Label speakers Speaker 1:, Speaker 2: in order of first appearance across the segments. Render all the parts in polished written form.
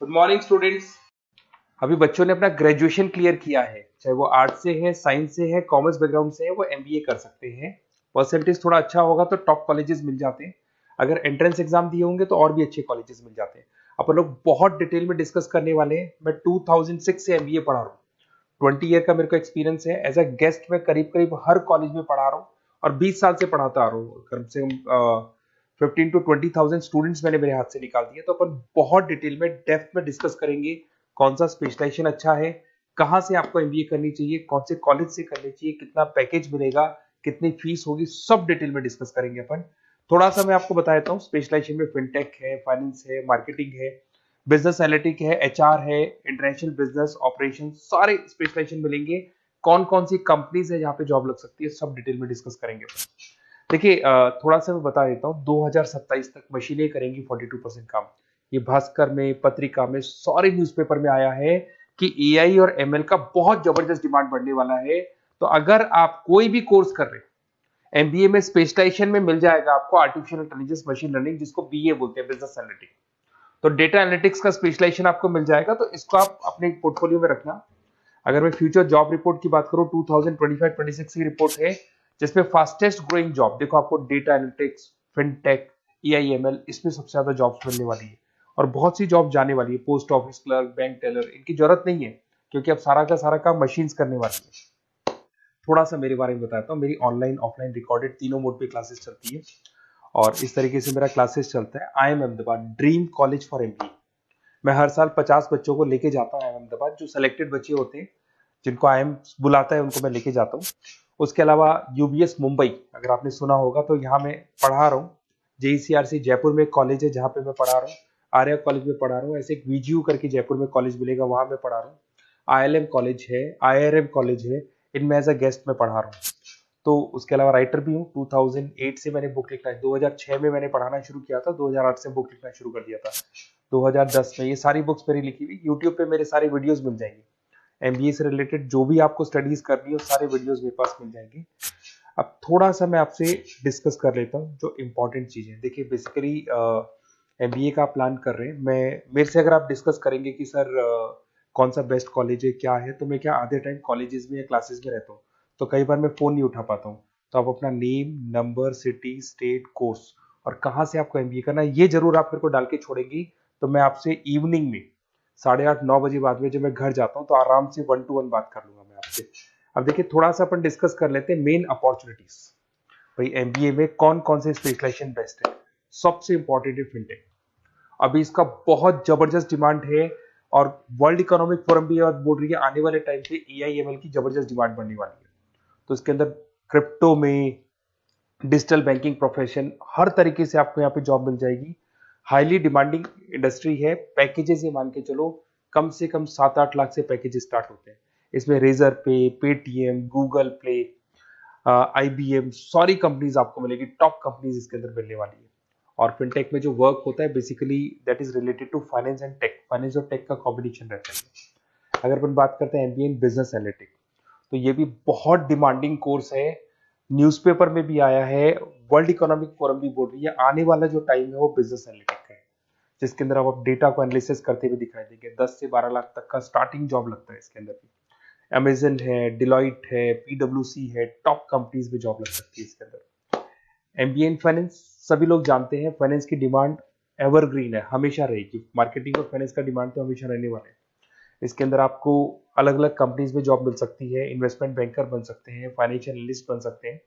Speaker 1: Good morning students. अभी बच्चों ने अपना ग्रेजुएशन क्लियर किया है, चाहे वो आर्ट्स से है, साइंस से है, कॉमर्स बैकग्राउंड से है, वो एमबीए कर सकते हैं। परसेंटेज थोड़ा अच्छा होगा तो टॉप कॉलेजेस मिल जाते हैं। अगर एंट्रेंस एग्जाम दिए होंगे तो और भी अच्छे कॉलेजेस मिल जाते हैं। अपन लोग बहुत डिटेल में डिस्कस करने वाले हैं। मैं 2006 से एमबीए पढ़ा रहा हूँ। 20 ईयर का मेरे को एक्सपीरियंस है। एज अ गेस्ट मैं करीब करीब हर कॉलेज में पढ़ा रहा हूँ और 20 साल से पढ़ाता आ रहा हूँ। कम से कम 15 to 20,000 स्टूडेंट्स मैंने मेरे हाथ से निकाल दिए। तो अपन बहुत डिटेल में डेप्थ में डिस्कस करेंगे कौन सा स्पेशलाइजेशन अच्छा है, कहाँ से आपको एमबीए करनी चाहिए, कौन से कॉलेज से करनी चाहिए, कितना पैकेज मिलेगा, कितनी फीस होगी, सब डिटेल में डिस्कस करेंगे अपन। थोड़ा सा मैं आपको बता देता हूँ। स्पेशलाइजेशन में फिनटेक है, फाइनेंस है, मार्केटिंग है, बिजनेस एनालिटिक है, एचआर है, इंटरनेशनल बिजनेस ऑपरेशन, सारे स्पेशलाइजेशन मिलेंगे। कौन कौन सी कंपनीज है जहाँ पे जॉब लग सकती है, सब डिटेल में डिस्कस करेंगे। देखिए, थोड़ा सा मैं बता देता हूँ। 2027 तक मशीनें करेंगी 42% काम। ये भास्कर में, पत्रिका में, सारे न्यूज़पेपर में आया है कि एआई और एमएल का बहुत जबरदस्त डिमांड बढ़ने वाला है। तो अगर आप कोई भी कोर्स कर रहे हैं, एमबीए में स्पेशलाइजेशन में मिल जाएगा आपको आर्टिफिशियल इंटेलिजेंस, मशीन लर्निंग, जिसको बीए बोलते हैं, बिजनेस एनालिटिक्स। तो डेटा एनालिटिक्स का स्पेशलाइजेशन आपको मिल जाएगा, तो इसको आप अपने पोर्टफोलियो में रखना। अगर मैं फ्यूचर जॉब रिपोर्ट की बात करूं, 2025-26 की रिपोर्ट है, जिसमें फास्टेस्ट ग्रोइंग जॉब देखो आपको डेटा एनालिटिक्स, फिनटेक, ईआईएमएल, इसमें सबसे ज्यादा जॉब्स मिलने वाली है। और बहुत सी जॉब जाने वाली है। Post office clerk, bank teller, इनकी जरूरत नहीं है, क्योंकि अब सारा का सारा काम मशीन्स करने वाली है। थोड़ा सा मेरे बारे में बताता हूँ। मेरी ऑनलाइन ऑफलाइन रिकॉर्डेड तीनों मोड पे क्लासेस चलती है और इस तरीके से मेरा क्लासेस चलता है। I am Ahmedabad dream college for MBA. मैं हर साल 50 बच्चों को लेके जाता हूँ अहमदाबाद। जो सिलेक्टेड बच्चे होते हैं, जिनको आईएम बुलाता है, उनको मैं लेके जाता हूँ। उसके अलावा यूबीएस मुंबई, अगर आपने सुना होगा, तो यहाँ मैं पढ़ा रहा हूँ। जेईसीआरसी जयपुर में एक कॉलेज है जहाँ पे मैं पढ़ा रहा हूँ। आर्या कॉलेज में पढ़ा रहा हूँ। ऐसे एक वीजीयू करके जयपुर में कॉलेज मिलेगा, वहां मैं पढ़ा रहा हूँ। आईएलएम कॉलेज है, आईआरएम कॉलेज है, इनमें एज अ गेस्ट में पढ़ा रहा हूँ। तो उसके अलावा राइटर भी हूँ। 2008 से मैंने बुक लिखना है। 2006 में मैंने पढ़ाना शुरू किया था, 2008 से बुक लिखना शुरू कर दिया था। 2010 में ये सारी बुक्स मेरी लिखी हुई यूट्यूब पे मेरे सारे वीडियोस मिल जाएंगे। एमबीए से रिलेटेड जो भी आपको स्टडीज करनी हो, सारे वीडियोस मेरे पास मिल जाएंगे। अब थोड़ा सा मैं आपसे डिस्कस कर लेता हूँ जो इंपॉर्टेंट चीजें। देखिए, बेसिकली एमबीए का प्लान कर रहे हैं, मैं मेरे से अगर आप डिस्कस करेंगे कि सर कौन सा बेस्ट कॉलेज है, क्या है, तो मैं क्या आधे टाइम कॉलेजेस में या क्लासेस में रहता हूँ, तो कई बार मैं फोन नहीं उठा पाता हूँ। तो आप अपना name, number, city, state, course और कहाँ से आपको एमबीए करना है, ये जरूर आप मेरे को डाल के छोड़ेंगी। तो मैं आपसे इवनिंग में 8:30-9 बजे बाद में जब मैं घर जाता हूँ, तो आराम से 1-to-1 बात कर लूंगा मैं आपसे। अब देखिए, थोड़ा सा अपन डिस्कस कर लेते हैं मेन अपॉर्चुनिटीज। भाई, एमबीए में कौन कौन से स्पेशलाइजेशन बेस्ट है। सबसे इंपॉर्टेंट है फिनटेक। अभी इसका बहुत जबरदस्त डिमांड है और वर्ल्ड इकोनॉमिक फोरम भी ये बात बोल रही है, आने वाले टाइम पे एआईएमएल की जबरदस्त डिमांड बढ़ने वाली है। तो इसके अंदर क्रिप्टो में, डिजिटल बैंकिंग प्रोफेशन, हर तरीके से आपको यहाँ पे जॉब मिल जाएगी। हाईली डिमांडिंग इंडस्ट्री है। पैकेजेस ये मान के चलो, कम से कम 7-8 लाख से पैकेज स्टार्ट होते हैं। इसमें रेजर पे, पेटीएम, गूगल प्ले, आईबीएम, सारी कंपनीज आपको मिलेगी। टॉप कंपनीज इसके अंदर मिलने वाली है। और फिनटेक में जो वर्क होता है, basically that is related to finance and tech. Finance और टेक का कॉम्बिनेशन रहता है। अगर अपन बात करते हैं एमबीए इन बिजनेस एनालिटिक्स, तो ये भी बहुत डिमांडिंग कोर्स है। न्यूज़पेपर में भी आया है, वर्ल्ड इकोनॉमिक फोरम भी बोल रही है आने वाला जो टाइम है वो बिजनेस एनालिटिक्स का है, जिसके अंदर आप डेटा को एनालिसिस करते हुए दिखाई देंगे। 10 से 12 लाख तक का स्टार्टिंग जॉब लगता है इसके अंदर भी। अमेजन है, डिलॉइट है, पीडब्ल्यूसी है, टॉप कंपनीज में जॉब लग सकती है इसके अंदर। एमबीए इन फाइनेंस, सभी लोग जानते हैं फाइनेंस की डिमांड एवरग्रीन है, हमेशा रहेगी। मार्केटिंग और फाइनेंस का डिमांड तो हमेशा रहने वाला है। इसके अंदर आपको अलग अलग कंपनीज में जॉब मिल सकती है। इन्वेस्टमेंट बैंकर बन सकते हैं, फाइनेंशियल एनालिस्ट बन सकते हैं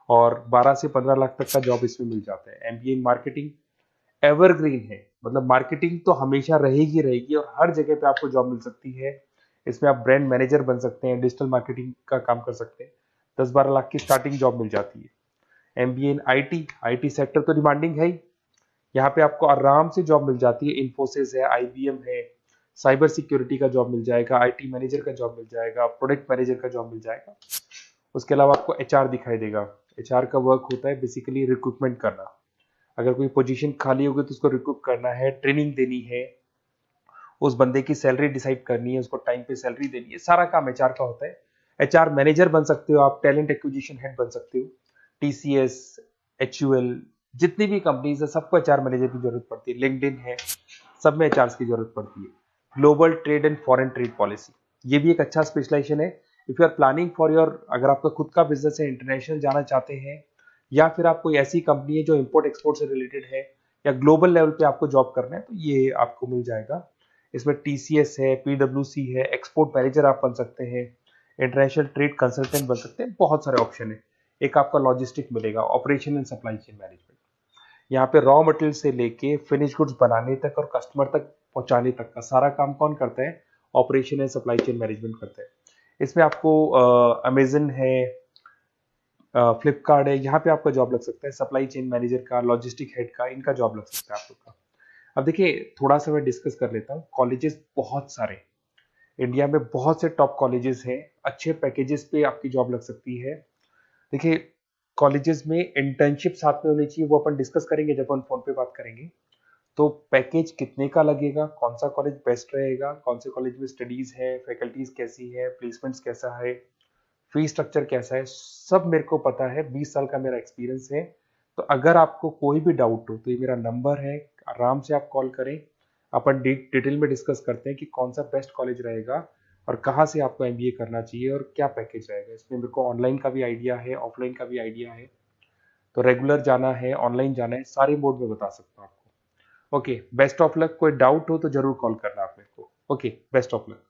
Speaker 1: और 12 से 15 लाख तक का जॉब इसमें मिल जाता है। एमबीए इन मार्केटिंग एवरग्रीन है, मतलब मार्केटिंग तो हमेशा रहेगी रहेगी और हर जगह पे आपको जॉब मिल सकती है। इसमें आप ब्रांड मैनेजर बन सकते हैं, डिजिटल मार्केटिंग का काम कर सकते हैं। 10-12 लाख की स्टार्टिंग जॉब मिल जाती है। MBA in IT, IT sector तो डिमांडिंग है ही। यहाँ पे आपको आराम से जॉब मिल जाती है। इन्फोसिस है, आईबीएम है, साइबर सिक्योरिटी का जॉब मिल जाएगा, आईटी मैनेजर का जॉब मिल जाएगा, प्रोडक्ट मैनेजर का जॉब मिल जाएगा। उसके अलावा आपको एचआर दिखाई देगा। एचआर का वर्क होता है बेसिकली रिक्रूटमेंट करना। अगर कोई पोजीशन खाली होगी तो उसको रिक्रूट करना है, ट्रेनिंग देनी है, उस बंदे की सैलरी डिसाइड करनी है, उसको टाइम पे सैलरी देनी है, सारा काम एचआर का होता है। एचआर मैनेजर बन सकते हो आप, टैलेंट एक्विजिशन हेड बन सकते हो। टीसीएस, एचयूएल, जितनी भी कंपनीज है सबको एचआर मैनेजर की जरूरत पड़ती है। लिंक्डइन है, सब में एचआर की जरूरत पड़ती है। Global trade and foreign trade policy, ये भी एक अच्छा स्पेशलाइजेशन है। If you are planning for your, अगर आपका खुद का बिजनेस है, इंटरनेशनल जाना चाहते हैं, या फिर आप कोई ऐसी कंपनी है जो इंपोर्ट एक्सपोर्ट से रिलेटेड है, या ग्लोबल लेवल पे आपको जॉब करना है, तो ये आपको मिल जाएगा। इसमें टीसीएस है, पीडब्ल्यूसी है, एक्सपोर्ट मैनेजर आप बन सकते हैं, इंटरनेशनल ट्रेड कंसल्टेंट बन सकते हैं, बहुत सारे ऑप्शन है। एक आपका लॉजिस्टिक मिलेगा, operation and supply chain management. यहाँ पे रॉ मटेरियल से लेके फिनिश गुड्स बनाने तक और कस्टमर तक पहुंचाने तक का सारा काम कौन करता है? Operation and supply chain management करता है। इसमें आपको अमेजन है, फ्लिपकार्ट है, यहाँ पे आपका जॉब लग सकता है, सप्लाई चेन मैनेजर का, लॉजिस्टिक हेड का, इनका जॉब लग सकता है आप लोग का। अब देखिए, थोड़ा सा मैं डिस्कस कर लेता हूँ। कॉलेजेस बहुत सारे इंडिया में, बहुत से टॉप कॉलेजेस हैं, अच्छे पैकेजेस पे आपकी जॉब लग सकती है। देखिए, कॉलेजेस में इंटर्नशिप साथ में होनी चाहिए, वो अपन डिस्कस करेंगे जब अपन फोन पे बात करेंगे। तो पैकेज कितने का लगेगा, कौन सा कॉलेज बेस्ट रहेगा, कौन से कॉलेज में स्टडीज है, फैकल्टीज कैसी है, प्लेसमेंट्स कैसा है, फी स्ट्रक्चर कैसा है, सब मेरे को पता है। 20 साल का मेरा एक्सपीरियंस है। तो अगर आपको कोई भी डाउट हो तो ये मेरा नंबर है, आराम से आप कॉल करें। अपन डिटेल में डिस्कस करते हैं कि कौन सा बेस्ट कॉलेज रहेगा और कहाँ से आपको एमबीए करना चाहिए और क्या पैकेज रहेगा। इसमें मेरे को ऑनलाइन का भी आइडिया है, ऑफलाइन का भी आइडिया है। तो रेगुलर जाना है, ऑनलाइन जाना है, सारे मोड में बता सकता हूँ आपको। Okay, best of luck. कोई डाउट हो तो जरूर कॉल करना आप मेरे को। Okay, best of luck.